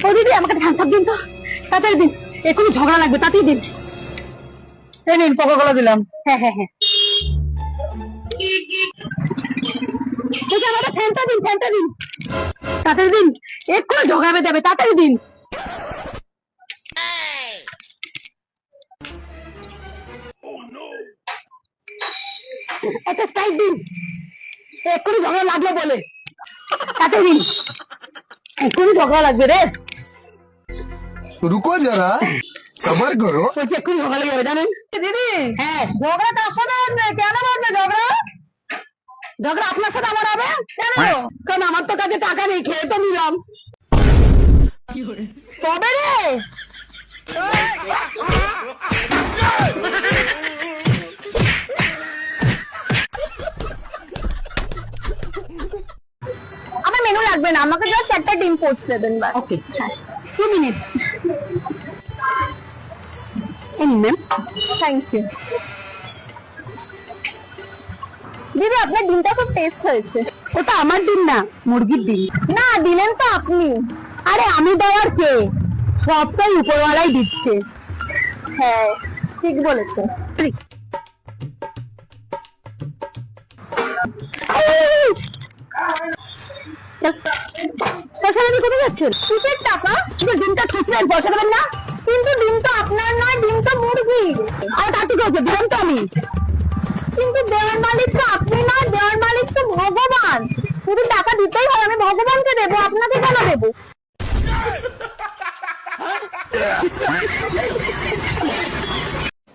ও দিদি আমাকে ধান সাপ দিন তো, তাড়াতাড়ি দিন, এখনই ঝগড়া লাগবে, তাড়াতাড়ি দিন। এই নিন কোকা কোলা দিলাম। হ্যাঁ হ্যাঁ হ্যাঁ, ঠিক আছে, আমাকে ফ্যানটা দিন, ফ্যানটা দিন, তাড়াতাড়ি দিন, এক্ষুনি ঝগড়া বেঁধে যাবে, তাড়াতাড়ি দিন। একটা স্প্রাইট দিন, এক্ষুনি ঝগড়া লাগলো বলে, তাড়াতাড়ি দিন, এক্ষুনি ঝগড়া লাগবে রে। रुको जरा सबर करो। বলছি এক্ষুনি ঝগড়া লেগে যাবে জানেন দিদি। হ্যাঁ, ঝগড়া কার সাথে হবে, কেন বলবে ঝগড়া? ঝগড়া আপনার সাথে আমার হবে কেন? কারণ আমার তো কাছে টাকা নেই, খেয়ে তো নিলাম। তবে রে আমার মেনু লাগবে না, আমাকে জাস্ট একটা ডিম পোচ দেবেন বাস। ওকে, হ্যাঁ 2 মিনিট। Ma'am thank you. দিদি আপনার ডিমটা খুব টেস্ট হয়েছে। ওটা আমার ডিম না, মুরগির ডিম। না, দিলেন তো আপনি। আরে আমি দেওয়ার কে, সবটাই উপরওয়ালাই দিচ্ছে। হ্যাঁ ঠিক বলেছে। কোথায় যাচ্ছেন? কিসের টাকা? ডিমটা খুচলেন, পয়সা দেবেন না। কিন্তু ডিম তো আপনার নয়, ডিম তো মুরগি। আর তাতে কি হচ্ছে, দিলাম তো আমি। কিন্তু দেওয়ার মালিক তো আপনি নয়, দেওয়ার মালিক তো ভগবান। শুধু টাকা দিতেই হয়, আমি ভগবানকে দেবো, আপনাকে কেন দেবো?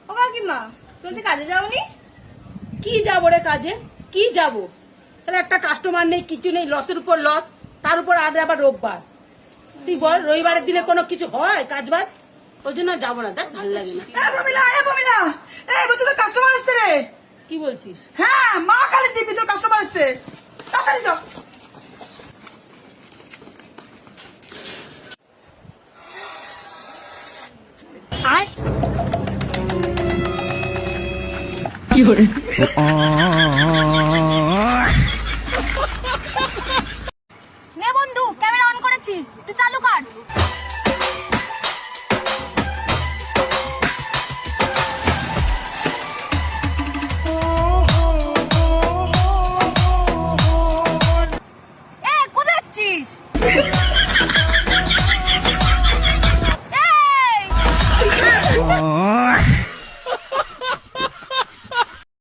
ও কাকিমা, তুমি যে কাজে যাওনি? কি যাবো রে কাজে, কি যাবো? তাহলে একটা কাস্টমার নেই, কিছু নেই, লসের উপর লস, তার উপর আবার রোববার। তুই বল রবিবারের দিনে কোনো কিছু হয় কাজ বাজ? ওই জন্য যাবো না, দেখ ভালো লাগে না। বলছি তোর কাস্টমার আসছে রে। কি বলছিস? হ্যাঁ, মা কালীর দিবি, তোর কাস্টমার আসছে, তাড়াতাড়ি যাও। কি করে